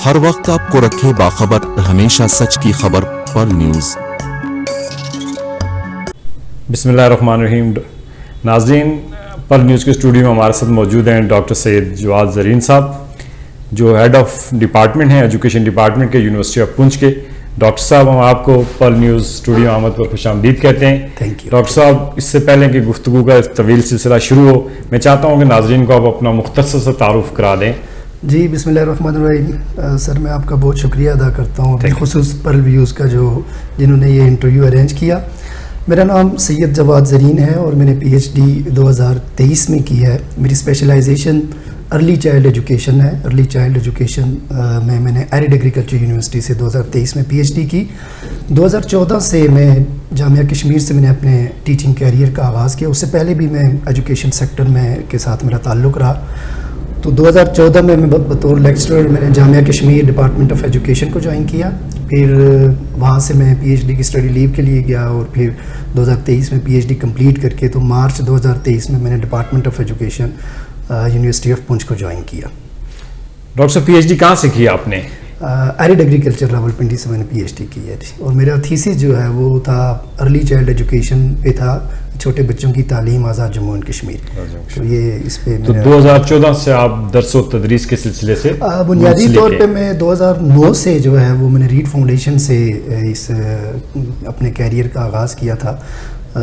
ہر وقت آپ کو رکھے باخبر، ہمیشہ سچ کی خبر پر نیوز۔ بسم اللہ الرحمن الرحیم۔ ناظرین، پر نیوز کے اسٹوڈیو میں ہمارے ساتھ موجود ہیں ڈاکٹر سید جواد زرین صاحب، جو ہیڈ آف ڈپارٹمنٹ ہیں ایجوکیشن ڈپارٹمنٹ کے یونیورسٹی آف پونچھ کے۔ ڈاکٹر صاحب، ہم آپ کو پر نیوز اسٹوڈیو آمد پر خوش آمدید کہتے ہیں۔ ڈاکٹر صاحب، اس سے پہلے کہ گفتگو کا طویل سلسلہ شروع ہو، میں چاہتا ہوں کہ ناظرین کو آپ اپنا مختصر سا تعارف کرا دیں۔ جی، بسم اللہ الرحمن الرحیم۔ سر، میں آپ کا بہت شکریہ ادا کرتا ہوں، بالخصوص پر ویوز کا جنہوں نے یہ انٹرویو ارینج کیا۔ میرا نام سید جواد زرین ہے اور میں نے پی ایچ ڈی 2023 میں کی ہے۔ میری اسپیشلائزیشن ارلی چائلڈ ایجوکیشن ہے۔ ارلی چائلڈ ایجوکیشن میں نے ایرڈ ایگریکلچر یونیورسٹی سے 2023 میں پی ایچ ڈی کی۔ 2014 سے میں جامعہ کشمیر سے میں نے اپنے ٹیچنگ کیریئر کا آغاز کیا۔ اس سے پہلے بھی میں ایجوکیشن سیکٹر میں کے ساتھ میرا تعلق رہا۔ تو 2014 میں بطور لیکچرر میں نے جامعہ کشمیر ڈپارٹمنٹ آف ایجوکیشن کو جوائن کیا۔ پھر وہاں سے میں پی ایچ ڈی کی اسٹڈی لیو کے لیے گیا اور پھر 2023 میں پی ایچ ڈی کمپلیٹ کر کے تو مارچ 2023 میں نے department of education university of Poonch کو جوائن کیا۔ ڈاکٹر صاحب، پی ایچ ڈی کہاں سے کیا آپ نے؟ ایرڈ ایگریکلچر راولپنڈی سے میں نے پی ایچ ڈی کی ہے جی۔ اور میرا تھیسس جو ہے وہ تھا ارلی چائلڈ ایجوکیشن پہ تھا، چھوٹے بچوں کی تعلیم آزاد جموں اینڈ کشمیر۔ تو یہ اس پہ 2014 سے آپ درس و تدریس کے سلسلے سے بنیادی طور پہ میں 2009 سے جو ہے وہ میں نے ریڈ فاؤنڈیشن سے اس اپنے کیریئر کا آغاز کیا تھا۔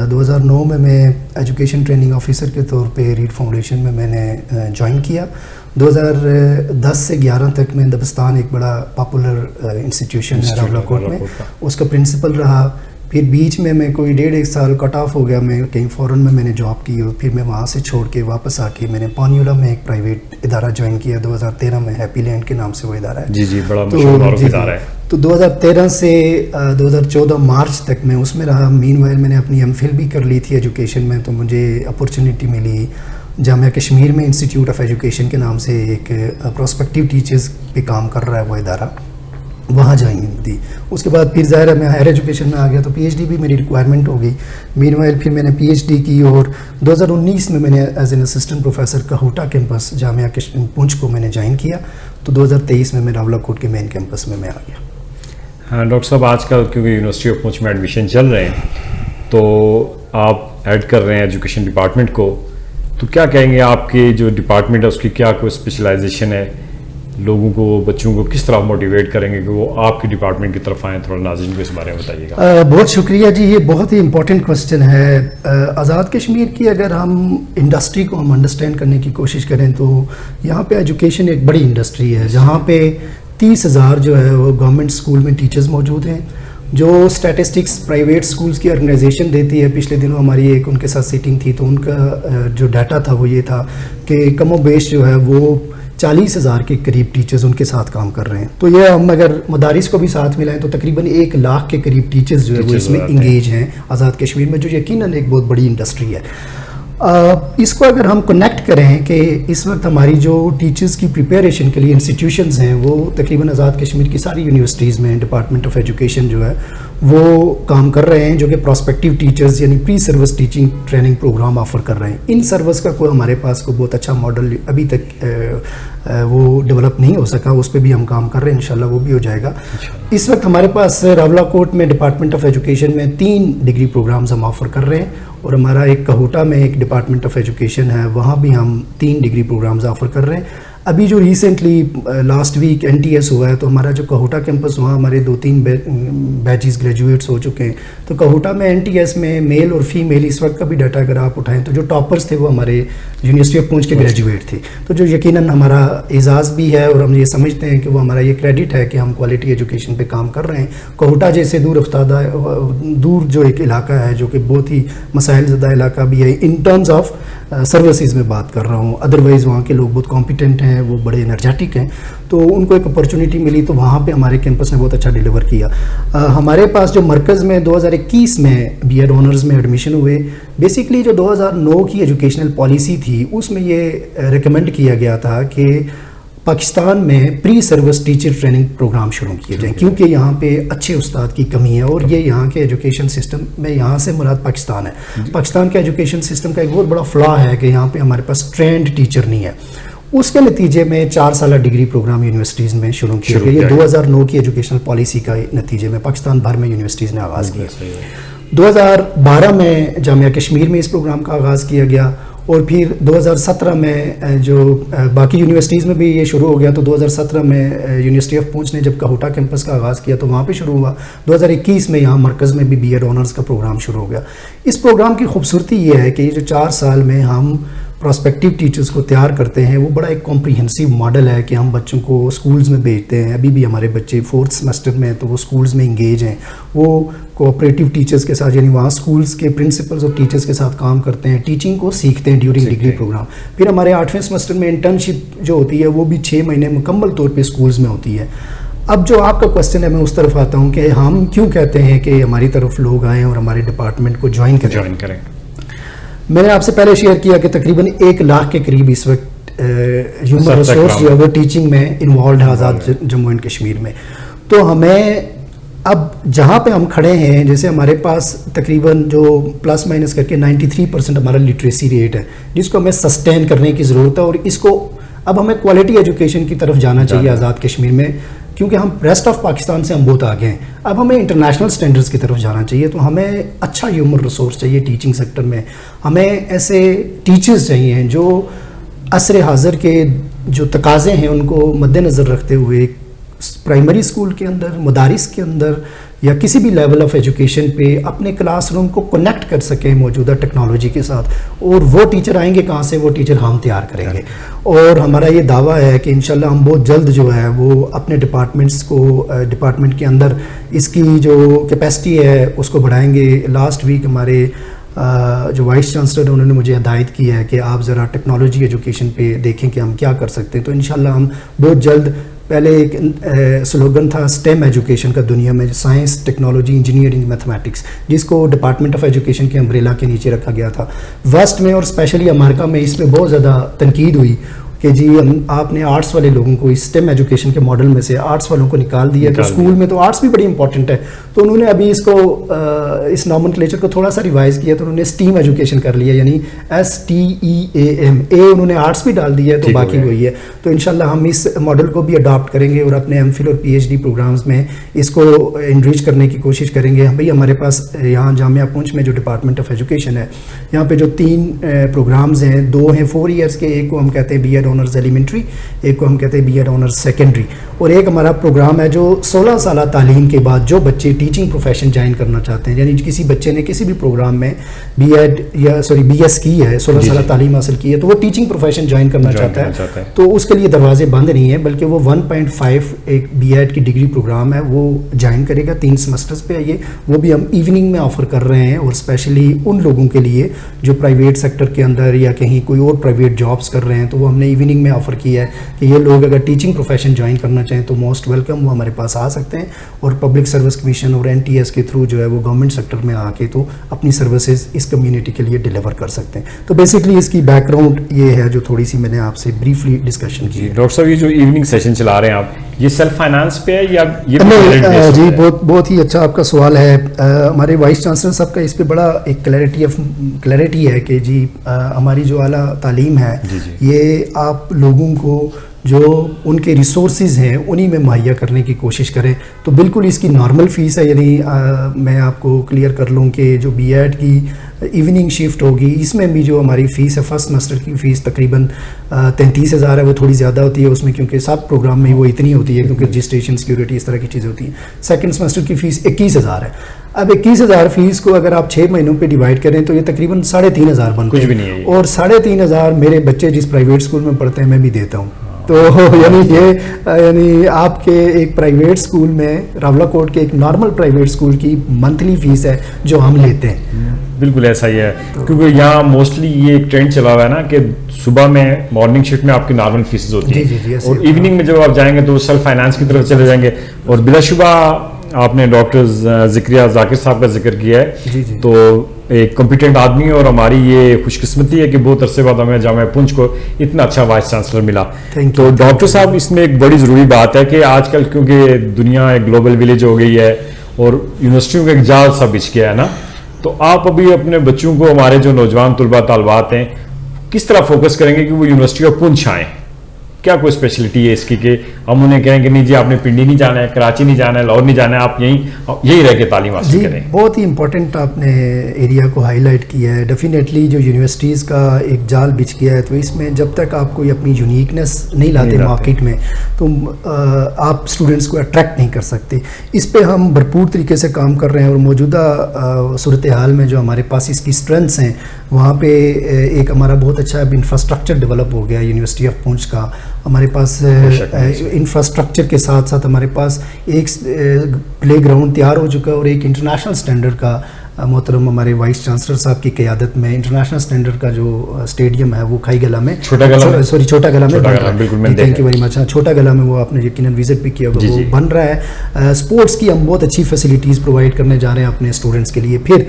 2009 میں ایجوکیشن ٹریننگ آفیسر کے طور پہ ریڈ فاؤنڈیشن میں نے جوائن کیا۔ 2010 سے 11 تک میں دبستان ایک بڑا پاپولر انسٹیٹیوشن ہے راولاکوٹ میں، اس کا پرنسپل رہا۔ پھر بیچ میں کوئی 1.5 سال کٹ آف ہو گیا، میں کہیں فورن میں نے جاب کی اور پھر میں وہاں سے چھوڑ کے واپس آ کے میں نے پانیولا میں ایک پرائیویٹ ادارہ جوائن کیا 2013 میں، ہیپی لینڈ کے نام سے وہ ادارہ ہے۔ جی، بڑا مشہور معروف ادارہ ہے۔ تو 2013 سے 2014 مارچ تک میں اس میں رہا۔ مین وائل میں نے اپنی ایم فل بھی کر لی تھی ایجوکیشن میں، تو مجھے اپورچونیٹی ملی جامعہ کشمیر میں انسٹیٹیوٹ آف ایجوکیشن کے نام سے ایک پراسپیکٹیو ٹیچرز پہ کام کر رہا ہے وہ ادارہ، وہاں جوائننگ دی۔ اس کے بعد پھر ظاہر ہے میں ہائر ایجوکیشن میں آ گیا تو پی ایچ ڈی بھی میری ریکوائرمنٹ ہو گئی۔ مین وائل پھر میں نے پی ایچ ڈی کی اور 2019 میں نے as an assistant professor Kahuta campus جامعہ پونچھ کو میں نے جوائن کیا۔ تو 2023 میں راولاکوٹ کے مین کیمپس میں آ گیا۔ ہاں ڈاکٹر صاحب، آج کل کیونکہ یونیورسٹی آف پونچھ میں ایڈمیشن چل رہے ہیں تو آپ ایڈ کر رہے ہیں ایجوکیشن ڈپارٹمنٹ کو، تو کیا کہیں گے آپ کے جو ڈپارٹمنٹ ہے اس کی کیا کوئی اسپیشلائزیشن ہے؟ لوگوں کو، بچوں کو کس طرح موٹیویٹ کریں گے کہ وہ آپ کے ڈپارٹمنٹ کی طرف آئیں؟ تھوڑا ناظرین کو اس بارے میں بتائیے گا۔ بہت شکریہ جی، یہ بہت ہی امپورٹنٹ کوسچن ہے۔ آزاد کشمیر کی اگر ہم انڈسٹری کو ہم انڈرسٹینڈ کرنے کی کوشش کریں تو یہاں پہ ایجوکیشن ایک بڑی انڈسٹری ہے، جہاں پہ 30,000 جو ہے وہ گورنمنٹ اسکول میں ٹیچرز موجود ہیں۔ جو اسٹیٹسٹکس پرائیویٹ اسکولز کی آرگنائزیشن دیتی ہے، پچھلے دنوں ہماری ایک ان کے ساتھ سیٹنگ تھی تو ان کا جو ڈیٹا تھا وہ یہ تھا کہ کم و بیش جو ہے وہ 40,000 کے قریب ٹیچرز ان کے ساتھ کام کر رہے ہیں۔ تو یہ ہم اگر مدارس کو بھی ساتھ ملائیں تو تقریباً 1 لاکھ کے قریب ٹیچرز جو ہے وہ اس میں انگیج ہیں آزاد کشمیر میں، جو یقیناً ایک بہت بڑی انڈسٹری ہے۔ اس کو اگر ہم کنیکٹ کریں کہ اس وقت ہماری جو ٹیچرز کی پریپیریشن کے لیے انسٹیٹیوشنز ہیں وہ تقریباً آزاد کشمیر کی ساری یونیورسٹیز میں ڈپارٹمنٹ آف ایجوکیشن جو ہے وہ کام کر رہے ہیں، جو کہ پراسپیکٹیو ٹیچرز یعنی pre service teaching training programme offer کر رہے ہیں۔ ان سروس کا کوئی ہمارے پاس کوئی بہت اچھا ماڈل ابھی تک وہ ڈیولپ نہیں ہو سکا، اس پہ بھی ہم کام کر رہے ہیں، انشاءاللہ وہ بھی ہو جائے گا۔ اس وقت ہمارے پاس راولاکوٹ میں ڈپارٹمنٹ آف ایجوکیشن میں 3 ڈگری پروگرامز ہم آفر کر رہے ہیں، اور ہمارا ایک کہوٹا میں ایک ڈپارٹمنٹ آف ایجوکیشن ہے، وہاں بھی ہم 3 ڈگری پروگرامز آفر کر رہے ہیں۔ ابھی جو ریسنٹلی لاسٹ ویک NTS ہوا ہے تو ہمارا جو کہوٹا کیمپس وہاں ہمارے 2-3 بیچز گریجویٹس ہو چکے ہیں۔ تو کہوٹا میں NTS میں میل اور فیمیل اس وقت کا بھی ڈیٹا اگر آپ اٹھائیں تو جو ٹاپرز تھے وہ ہمارے یونیورسٹی آف پونچھ کے گریجویٹ تھے، تو جو یقیناً ہمارا اعزاز بھی ہے اور ہم یہ سمجھتے ہیں کہ وہ ہمارا یہ کریڈٹ ہے کہ ہم کوالٹی ایجوکیشن پہ کام کر رہے ہیں۔ کہوٹا جیسے دور جو ایک علاقہ ہے جو کہ بہت ہی مسائل زدہ علاقہ بھی ہے ان ٹرمز آف سروسز میں بات کر رہا ہوں، ادروائز وہاں کے لوگ بہت کمپیٹنٹ ہیں، وہ بڑے انرجیٹک ہیں، تو ان کو ایک اپرچونیٹی ملی تو وہاں پہ ہمارے کیمپس نے بہت اچھا ڈیلیور کیا۔ ہمارے پاس جو مرکز میں 2021 میں بی ایڈ آنرز میں ایڈمیشن ہوئے، بیسکلی جو 2009 کی ایجوکیشنل پالیسی تھی اس میں یہ ریکمینڈ کیا گیا تھا کہ پاکستان میں پری سروس ٹیچر ٹریننگ پروگرام شروع کیے جائیں، کیونکہ یہاں پہ اچھے استاد کی کمی ہے اور یہ یہاں کے ایجوکیشن سسٹم میں، یہاں سے مراد پاکستان ہے، پاکستان کے ایجوکیشن سسٹم کا ایک بہت بڑا فلا ہے کہ یہاں پہ ہمارے پاس ٹرینڈ ٹیچر نہیں ہے۔ اس کے نتیجے میں 4 سالہ ڈگری پروگرام یونیورسٹیز میں شروع کیا گیا. یہ 2009 کی ایجوکیشنل پالیسی کا نتیجے میں پاکستان بھر میں یونیورسٹیز نے آغاز کیا. 2012 میں جامعہ کشمیر میں اس پروگرام کا آغاز کیا گیا, اور پھر 2017 میں جو باقی یونیورسٹیز میں بھی یہ شروع ہو گیا. تو 2017 میں یونیورسٹی آف پونچھ نے جب کہوٹا کیمپس کا آغاز کیا تو وہاں پہ شروع ہوا. 2021 میں یہاں مرکز میں بھی بی ایڈ آنرز کا پروگرام شروع ہو گیا. اس پروگرام کی خوبصورتی یہ ہے کہ یہ جو 4 سال میں ہم پراسپیکٹیو ٹیچرز کو تیار کرتے ہیں, وہ بڑا ایک کمپریہنسو ماڈل ہے کہ ہم بچوں کو سکولز میں بھیجتے ہیں. ابھی بھی ہمارے بچے 4th سیمسٹر میں, تو وہ سکولز میں انگیج ہیں, وہ کوآپریٹیو ٹیچرز کے ساتھ, یعنی وہاں سکولز کے پرنسپلز اور ٹیچرز کے ساتھ کام کرتے ہیں, ٹیچنگ کو سیکھتے ہیں ڈیورنگ ڈگری پروگرام. پھر ہمارے 8ویں سیمسٹر میں انٹرنشپ جو ہوتی ہے وہ بھی 6 مہینے مکمل طور پہ سکولز میں ہوتی ہے. اب جو آپ کا کوسچن ہے میں اس طرف آتا ہوں کہ ہم کیوں کہتے ہیں کہ ہماری طرف لوگ آئیں اور ہمارے ڈپارٹمنٹ کو جوائن کریں. میں نے آپ سے پہلے شیئر کیا کہ تقریباً 1 لاکھ کے قریب اس وقت ہیومن ریسورس جو ہے وہ ٹیچنگ میں انوالوڈ ہے آزاد جموں اینڈ کشمیر میں. تو ہمیں اب جہاں پہ ہم کھڑے ہیں, جیسے ہمارے پاس تقریباً جو پلس مائنس کر کے 93% ہمارا لٹریسی ریٹ ہے, جس کو ہمیں سسٹین کرنے کی ضرورت ہے, اور اس کو اب ہمیں کوالٹی ایجوکیشن کی طرف جانا چاہیے آزاد کشمیر میں, کیونکہ ہم ریسٹ آف پاکستان سے ہم بہت آگے ہیں. اب ہمیں انٹرنیشنل سٹینڈرڈز کی طرف جانا چاہیے. تو ہمیں اچھا ہیومن ریسورس چاہیے ٹیچنگ سیکٹر میں. ہمیں ایسے ٹیچرز چاہیے جو عصر حاضر کے جو تقاضے ہیں ان کو مد نظر رکھتے ہوئے پرائمری اسکول کے اندر, مدارس کے اندر, یا کسی بھی لیول آف ایجوکیشن پہ اپنے کلاس روم کو کنیکٹ کر سکیں موجودہ ٹیکنالوجی کے ساتھ. اور وہ ٹیچر آئیں گے کہاں سے؟ وہ ٹیچر ہم تیار کریں گے. اور ہمارا یہ دعویٰ ہے کہ انشاءاللہ ہم بہت جلد جو ہے وہ اپنے ڈپارٹمنٹ کے اندر اس کی جو کیپیسٹی ہے اس کو بڑھائیں گے. لاسٹ ویک ہمارے جو وائس چانسلر انہوں نے مجھے ہدایت کی ہے کہ آپ ذرا ٹیکنالوجی ایجوکیشن پہ دیکھیں کہ ہم کیا کر سکتے ہیں. تو انشاءاللہ ہم بہت جلد, پہلے ایک سلوگن تھا اسٹیم ایجوکیشن کا دنیا میں, سائنس, ٹیکنالوجی, انجینئرنگ, میتھمیٹکس, جس کو ڈپارٹمنٹ آف ایجوکیشن کے امبریلا کے نیچے رکھا گیا تھا. ویسٹ میں اور اسپیشلی امریکہ میں اس پہ بہت زیادہ تنقید ہوئی کہ جی آپ نے آرٹس والے لوگوں کو اس اسٹیم ایجوکیشن کے ماڈل میں سے آرٹس والوں کو نکال دیا. تو اسکول میں تو آرٹس بھی بڑی امپورٹنٹ ہے, تو انہوں نے ابھی اس کو اس نامنکلیچر کو تھوڑا سا ریوائز کیا, تو انہوں نے اسٹیم ایجوکیشن کر لیا, یعنی STEAM, انہوں نے آرٹس بھی ڈال دیا ہے, تو باقی وہی ہے. تو انشاءاللہ ہم اس ماڈل کو بھی اڈاپٹ کریں گے اور اپنے MPhil اور PhD پروگرامز میں اس کو انریچ کرنے کی کوشش کریں گے. بھئی ہمارے پاس یہاں جامعہ پونچھ میں جو ڈپارٹمنٹ آف ایجوکیشن ہے, یہاں پہ جو 3 پروگرامز ہیں, 2 ہیں 4 ایئرس کے, ایک کو ہم کہتے ہیں بی ایڈ آنرز ایلیمنٹری, ایک کو ہم کہتے ہیں بی ایڈ آنرز سیکنڈری, اور ایک ہمارا پروگرام ہے جو 16 سالہ تعلیم کے بعد جو بچے ٹیچنگ پروفیشن جوائن کرنا چاہتے ہیں, یعنی کسی بچے نے کسی بھی پروگرام میں BS کی ہے, 16 سالہ تعلیم حاصل کی ہے, تو وہ ٹیچنگ پروفیشن جوائن کرنا چاہتا ہے, تو اس کے لیے دروازے بند نہیں ہیں, بلکہ وہ 1.5 ایک BEd کی ڈگری پروگرام ہے وہ جوائن کرے گا. 3 سیمسٹرز پہ ہے یہ, وہ بھی ہم ایوننگ میں آفر کر رہے ہیں, اور اسپیشلی ان لوگوں کے لیے جو پرائیویٹ سیکٹر کے اندر یا کہیں کوئی اور پرائیویٹ جابس کر رہے ہیں, تو وہ ہم نے ایوننگ میں آفر کیا ہے کہ یہ لوگ اگر ٹیچنگ پروفیشن جوائن کرنا چاہیں تو موسٹ ویلکم, وہ ہمارے پاس آ سکتے ہیں, اور پبلک سروس کمیشن اور NTS کے تھرو جو ہے وہ گورنمنٹ سیکٹر میں آ کے تو اپنی سروسز اس کمیونٹی کے لیے ڈیلیور کر سکتے ہیں. تو بیسکلی اس کی بیک گراؤنڈ یہ ہے جو تھوڑی سی میں نے آپ سے بریفلی ڈسکشن کی. ڈاکٹر صاحب, یہ جو ایوننگ سیشن چلا رہے ہیں آپ, یہ سیلف فائنانس پہ ہے یا یہ جی بہت ہی اچھا آپ کا سوال ہے. ہمارے وائس چانسلر صاحب کا اس پہ بڑا ایک کلیئرٹی ہے کہ جی ہماری جو اعلیٰ تعلیم ہے یہ آپ لوگوں کو جو ان کے ریسورسز ہیں انہی میں مہیا کرنے کی کوشش کریں. تو بالکل اس کی نارمل فیس ہے, یعنی میں آپ کو کلیئر کر لوں کہ جو BEd کی ایوننگ شفٹ ہوگی اس میں بھی جو ہماری فیس ہے, فرسٹ سیمسٹر کی فیس تقریباً 33,000 ہے, وہ تھوڑی زیادہ ہوتی ہے اس میں کیونکہ سب پروگرام میں وہ اتنی ہوتی ہے کیونکہ رجسٹریشن سیکیورٹی اس طرح کی چیزیں ہوتی ہیں. سیکنڈ سیمسٹر کی فیس 21,000 ہے. اب 21,000 فیس کو اگر آپ 6 مہینوں پہ ڈیوائڈ کریں تو یہ تقریباً 3,500 بنتے ہیں, اور 3,500 میرے بچے جس پرائیویٹ اسکول میں پڑھتے ہیں میں بھی دیتا ہوں. تو یعنی آپ کے ایک پرائیویٹ اسکول میں راولا کوٹ کے ایک نارمل پرائیویٹ اسکول کی منتھلی فیس ہے جو ہم لیتے ہیں. بالکل ایسا ہی ہے, کیونکہ یہاں موسٹلی یہ ایک ٹرینڈ چلا ہوا ہے نا کہ صبح میں مارننگ شفٹ میں آپ کی نارمل فیسز ہوتی ہیں, اور ایوننگ میں جب آپ جائیں گے تو سیلف فائنانس کی طرف چلے جائیں گے. اور بلا شبہ آپ نے ڈاکٹر ذکریہ ذاکر صاحب کا ذکر کیا ہے, تو ایک کمپیٹنٹ آدمی ہے, اور ہماری یہ خوش قسمتی ہے کہ بہت عرصے بعد ہمیں جامعہ پونچھ کو اتنا اچھا وائس چانسلر ملا. تو ڈاکٹر صاحب, اس میں ایک بڑی ضروری بات ہے کہ آج کل کیونکہ دنیا ایک گلوبل ولیج ہو گئی ہے اور یونیورسٹیوں کا ایک جال سا بچ گیا ہے نا, تو آپ ابھی اپنے بچوں کو, ہمارے جو نوجوان طلباء طالبات ہیں, کس طرح فوکس کریں گے کہ وہ یونیورسٹی آف پونچھ آئیں؟ کیا کوئی اسپیشلٹی ہے اس کی کہ ہم انہیں کہیں کہ نہیں جی آپ نے پنڈی نہیں جانا ہے, کراچی نہیں جانا ہے, لاہور نہیں جانا ہے, آپ یہیں رہ کے تعلیم حاصل کریں؟ بہت ہی امپورٹنٹ آپ نے ایریا کو ہائی لائٹ کیا ہے. ڈیفینیٹلی جو یونیورسٹیز کا ایک جال بچھ گیا ہے, تو اس میں جب تک آپ کوئی اپنی یونیکنیس نہیں لاتے مارکیٹ میں تو آپ اسٹوڈنٹس کو اٹریکٹ نہیں کر سکتے. اس پہ ہم بھرپور طریقے سے کام کر رہے ہیں, اور موجودہ صورتحال میں جو ہمارے پاس اس کی اسٹرینتھس ہیں وہاں پہ ایک ہمارا بہت اچھا انفراسٹرکچر ڈیولپ ہو گیا یونیورسٹی آف پونچھ کا. ہمارے پاس انفراسٹرکچر کے ساتھ ساتھ ہمارے پاس ایک پلے گراؤنڈ تیار ہو چکا ہے, اور ایک انٹرنیشنل اسٹینڈرڈ کا محترم ہمارے وائس چانسلر صاحب کی قیادت میں انٹرنیشنل اسٹینڈرڈ کا جو اسٹیڈیم ہے وہ کھائی گلا میں, چھوٹا گلا میں, تھینک یو ویری مچ, چھوٹا گلا میں وہ آپ نے یقیناً وزٹ بھی کیا ہوگا, وہ بن رہا ہے. اسپورٹس کی ہم بہت اچھی فیسلٹیز پرووائڈ کرنے جا رہے ہیں اپنے اسٹوڈنٹس کے لیے. پھر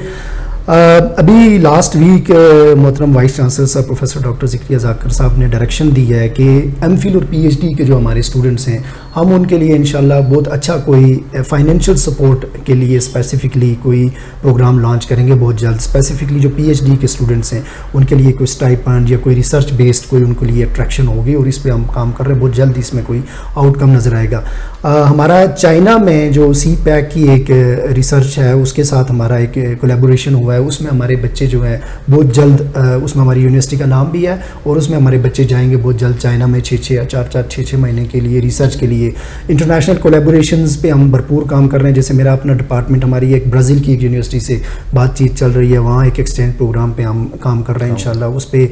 ابھی لاسٹ ویک محترم وائس چانسلر صاحب پروفیسر ڈاکٹر ذکریہ ذاکر صاحب نے ڈائریکشن دی ہے کہ ایم فل اور پی ایچ ڈی کے جو ہمارے اسٹوڈنٹس ہیں ہم ان کے لیے انشاءاللہ بہت اچھا کوئی فائنینشیل سپورٹ کے لیے اسپیسیفکلی کوئی پروگرام لانچ کریں گے بہت جلد. اسپیسیفکلی جو پی ایچ ڈی کے اسٹوڈنٹس ہیں ان کے لیے کوئی اسٹائپنڈ یا کوئی ریسرچ بیسڈ کوئی ان کے لیے اٹریکشن ہوگی, اور اس پہ ہم کام کر رہے ہیں. بہت جلد اس میں کوئی آؤٹ کم نظر آئے گا. ہمارا چائنا میں جو سی پیک کی ایک ریسرچ ہے اس کے ساتھ ہمارا ایک کولیبوریشن ہوا ہے, اس میں ہمارے بچے جو ہیں بہت جلد, اس میں ہماری یونیورسٹی کا نام بھی ہے, اور اس میں ہمارے بچے جائیں گے بہت جلد چائنا میں 6 مہینے کے لیے ریسرچ کے لیے. انٹرنیشنل کولیبوریشنز پہ ہم بھرپور کام کر رہے ہیں. جیسے میرا اپنا ڈپارٹمنٹ ہماری ایک برازیل کی ایک یونیورسٹی سے بات چیت چل رہی ہے, وہاں ایک ایکسچینج پروگرام پہ ہم کام کر رہے ہیں انشاءاللہ. اس پہ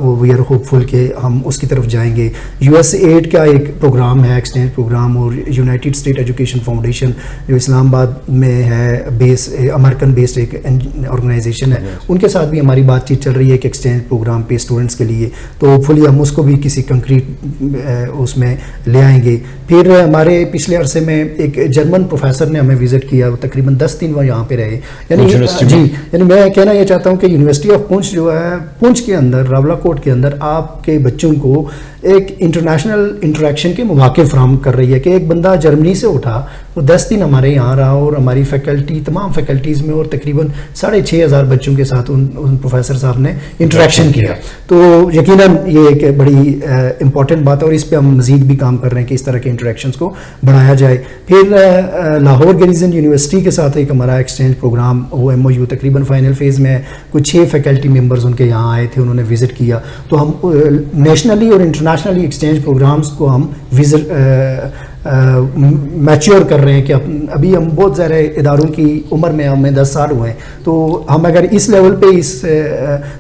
وی آر ہوپ فل کہ ہم اس کی طرف جائیں گے. USAID کا ایک پروگرام ہے ایکسچینج پروگرام, اور یونائٹڈ اسٹیٹ ایجوکیشن فاؤنڈیشن جو اسلام آباد میں ہے بیس, امریکن بیسڈ ایک آرگنائزیشن ہے, ان کے ساتھ بھی ہماری بات چیت چل رہی ہے ایک ایکسچینج پروگرام پہ اسٹوڈنٹس کے لیے. تو ہوپ فلی ہم اس کو بھی کسی کنکریٹ اس میں لے آئیں گے. پھر ہمارے پچھلے عرصے میں ایک جرمن پروفیسر نے ہمیں وزٹ کیا, وہ تقریباً 10 دن وہ یہاں پہ رہے. یعنی میں کہنا یہ چاہتا ہوں کہ یونیورسٹی آف پونچھ جو ہے, پونچھ کے اندر راولا کوٹ کے اندر آپ کے بچوں کو ایک انٹرنیشنل انٹریکشن کے مواقع فراہم کر رہی ہے. کہ ایک بندہ جرمنی سے اٹھا, وہ 10 دن ہمارے یہاں رہا, اور ہماری فیکلٹی تمام فیکلٹیز میں اور تقریباً 6,500 بچوں کے ساتھ ان پروفیسر صاحب نے انٹریکشن کیا. تو یقیناً یہ ایک بڑی امپورٹنٹ بات ہے, اور اس پہ ہم مزید بھی کام کر رہے ہیں کہ اس طرح کے انٹریکشنز کو بڑھایا جائے. پھر لاہور گریزن یونیورسٹی کے ساتھ ایک ہمارا ایکسچینج پروگرام, وہ MOU تقریباً فائنل فیز میں, کچھ 6 فیکلٹی ممبرز ان کے یہاں آئے تھے, انہوں نے وزٹ کیا. تو ہم نیشنلی اور انٹرنیشنلی ایکسچینج پروگرامز کو ہم میچور کر رہے ہیں. کہ ابھی ہم بہت زیادہ اداروں کی عمر میں ہمیں 10 سال ہوئے ہیں, تو ہم اگر اس لیول پہ اس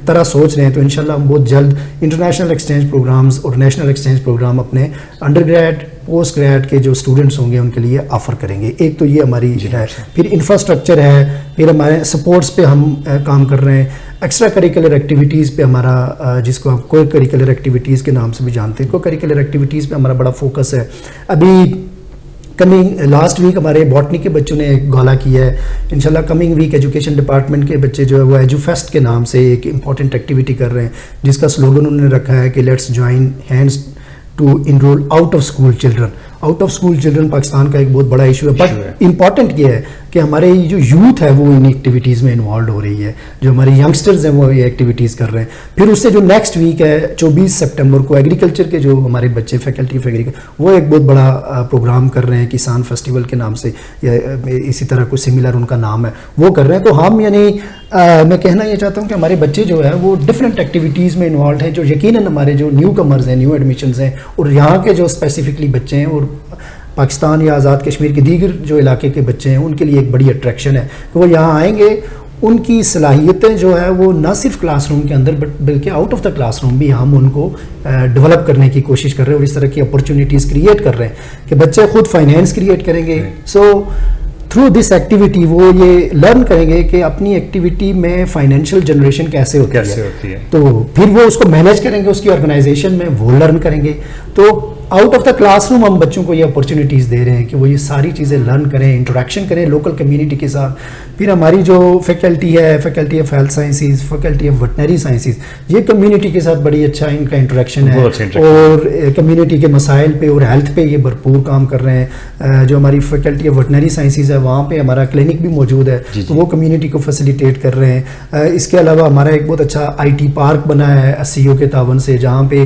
طرح سوچ رہے ہیں تو انشاءاللہ ہم بہت جلد انٹرنیشنل ایکسچینج پروگرامز اور نیشنل ایکسچینج پروگرام اپنے انڈر گریڈ پوسٹ گریڈ کے جو اسٹوڈنٹس ہوں گے ان کے لیے آفر کریں گے. ایک تو یہ ہماری ہے. پھر انفراسٹرکچر ہے, پھر ہمارے سپورٹس پہ ہم کام کر رہے ہیں. ایکسٹرا کریکولر ایکٹیویٹیز پہ ہمارا, جس کو ہم کو کریکولر ایکٹیویٹیز کے نام سے بھی جانتے ہیں, کو کریکولر ایکٹیویٹیز پہ ہمارا بڑا فوکس ہے. ابھی کمنگ لاسٹ ویک ہمارے باٹنی کے بچوں نے ایک گالا کیا ہے. انشاءاللہ کمنگ ویک ایجوکیشن ڈپارٹمنٹ کے بچے جو ہے وہ ایجو فیسٹ کے نام سے ایک امپورٹنٹ ایکٹیویٹی کر رہے ہیں, جس کا سلوگن انہوں نے رکھا ہے کہ let's join hands to enrol out of school children. Out of school children Pakistan کا ایک بہت بڑا ایشو ہے, بٹ امپورٹنٹ یہ ہے کہ ہمارے جو یوتھ ہے وہ ان ایکٹیویٹیز میں انوالوڈ ہو رہی ہے, جو ہمارے ینگسٹرز ہیں وہ یہ ایکٹیویٹیز کر رہے ہیں. پھر اس سے جو نیکسٹ ویک ہے 24 سپٹمبر کو ایگریکلچر کے جو ہمارے بچے فیکلٹی آف ایگریکلچر, وہ ایک بہت بڑا پروگرام کر رہے ہیں کسان فیسٹیول کے نام سے, یا اسی طرح کوئی سملر ان کا نام ہے, وہ کر رہے ہیں. تو ہم یعنی میں کہنا یہ چاہتا ہوں کہ ہمارے بچے جو ہے وہ ڈفرینٹ ایکٹیویٹیز میں انوالوڈ ہیں, جو یقیناً ہمارے جو نیو کمرز ہیں, نیو ایڈمیشنز ہیں, اور یہاں کے جو اسپیسیفکلی بچے ہیں اور پاکستان یا آزاد کشمیر کے دیگر جو علاقے کے بچے ہیں ان کے لیے ایک بڑی اٹریکشن ہے کہ وہ یہاں آئیں گے. ان کی صلاحیتیں جو ہے وہ نہ صرف کلاس روم کے اندر بلکہ out of the class room بھی ہم ان کو ڈیولپ کرنے کی کوشش کر رہے ہیں, اور اس طرح کی اپرچونیٹیز کریٹ کر رہے ہیں کہ بچے خود فائنینس کریٹ کریں گے. سو تھرو دس ایکٹیویٹی وہ یہ لرن کریں گے کہ اپنی ایکٹیویٹی میں فائنینشیل جنریشن کیسے ہوتی ہے, تو پھر وہ اس کو مینیج کریں گے, اس کی آرگنائزیشن میں وہ لرن کریں گے. تو out of the class room ہم بچوں کو یہ اپرچونیٹیز دے رہے ہیں کہ وہ یہ ساری چیزیں لرن کریں, انٹریکشن کریں لوکل کمیونٹی کے ساتھ. پھر ہماری جو فیکلٹی ہے, faculty of health sciences, faculty of veterinary sciences, یہ کمیونٹی کے ساتھ بڑی اچھا ان کا انٹریکشن ہے, اور کمیونٹی کے مسائل پہ اور ہیلتھ پہ یہ بھرپور کام کر رہے ہیں. جو ہماری فیکلٹی آف ویٹنری سائنسز ہے وہاں پہ ہمارا کلینک بھی موجود ہے, تو وہ کمیونٹی کو فیسیلیٹیٹ کر رہے ہیں. اس کے علاوہ ہمارا ایک بہت اچھا IT پارک بنا ہے SCO کے تعاون سے, جہاں پہ